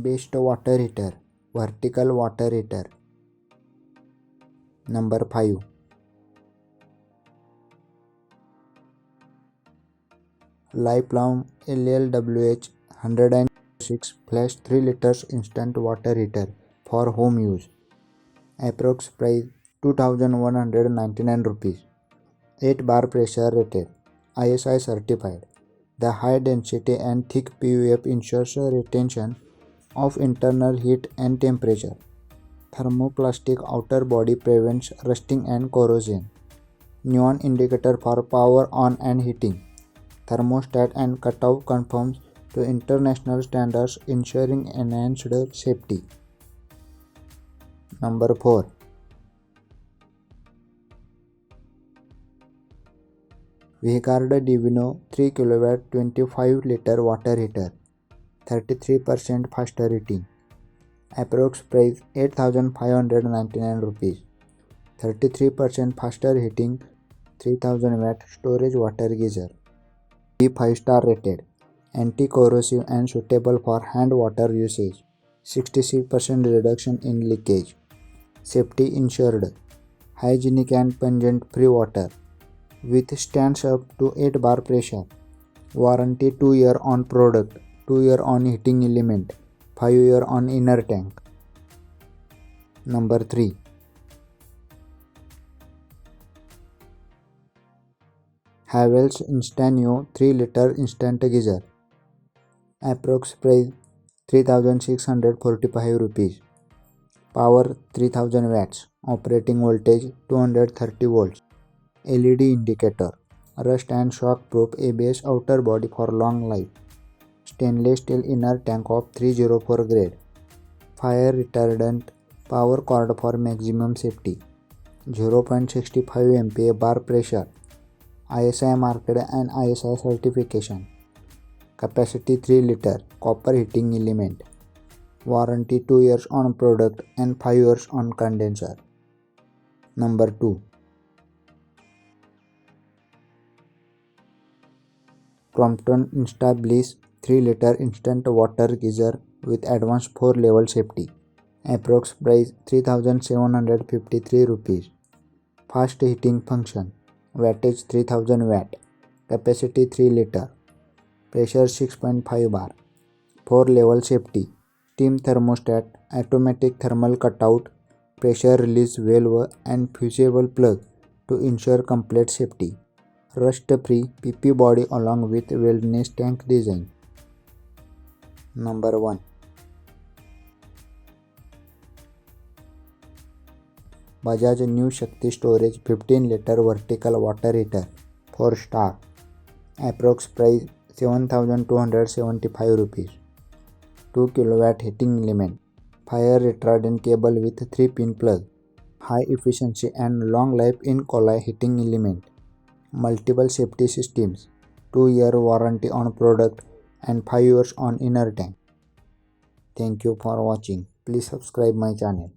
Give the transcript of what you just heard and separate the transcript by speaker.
Speaker 1: Best water heater, vertical water heater. Number 5. Lifelong LLWH 106 flash 3 liters instant water heater for home use. Approx price 2199 rupees. 8 bar pressure rated. ISI certified. The high density and thick PUF ensures retention of internal heat and temperature. Thermoplastic outer body prevents rusting and corrosion. Neon indicator for power on and heating. Thermostat and cutout conforms to international standards, ensuring enhanced safety. Number 4. Vicard Divino 3 kW 25 liter water heater. 33% faster heating. Approx price 8599 rupees. 33% faster heating, 3000 watt storage water geyser. Be 5-star rated. Anti-corrosive and suitable for hand water usage. 66% reduction in leakage. Safety ensured. Hygienic and pungent free water. Withstands up to 8 bar pressure. Warranty 2 year on product, 2 year on heating element, 5 year on inner tank. Number 3. Havells Instanio 3 liter instant geyser. Approx price 3645 rupees. Power 3000 watts. Operating voltage 230 volts. LED indicator. Rust and shock proof ABS outer body for long life. Stainless steel inner tank of 304 grade. Fire retardant. Power cord for maximum safety. 0.65 MPa bar pressure. ISI marked and ISI certification. Capacity 3 liter. Copper heating element. Warranty 2 years on product and 5 years on condenser. Number 2. Crompton Insta Bliss 3 liter instant water geyser with advanced 4 level safety. Approx price 3753 rupees. Fast heating function. Wattage 3000 watt. Capacity 3 liter. Pressure 6.5 bar. 4 level safety. Steam thermostat, automatic thermal cutout, pressure release valve and fusible plug to ensure complete safety. Rust-free PP body along with wellness tank design. Number 1. Bajaj New Shakti Storage 15 liter vertical water heater 4 star. Approx price 7275 rupees. 2 kW heating element. Fire retardant cable with 3 pin plug. High efficiency and long life in colloy heating element. Multiple safety systems. 2 year warranty on product and 5 years on inner tank. Thank you for watching. Please subscribe my channel.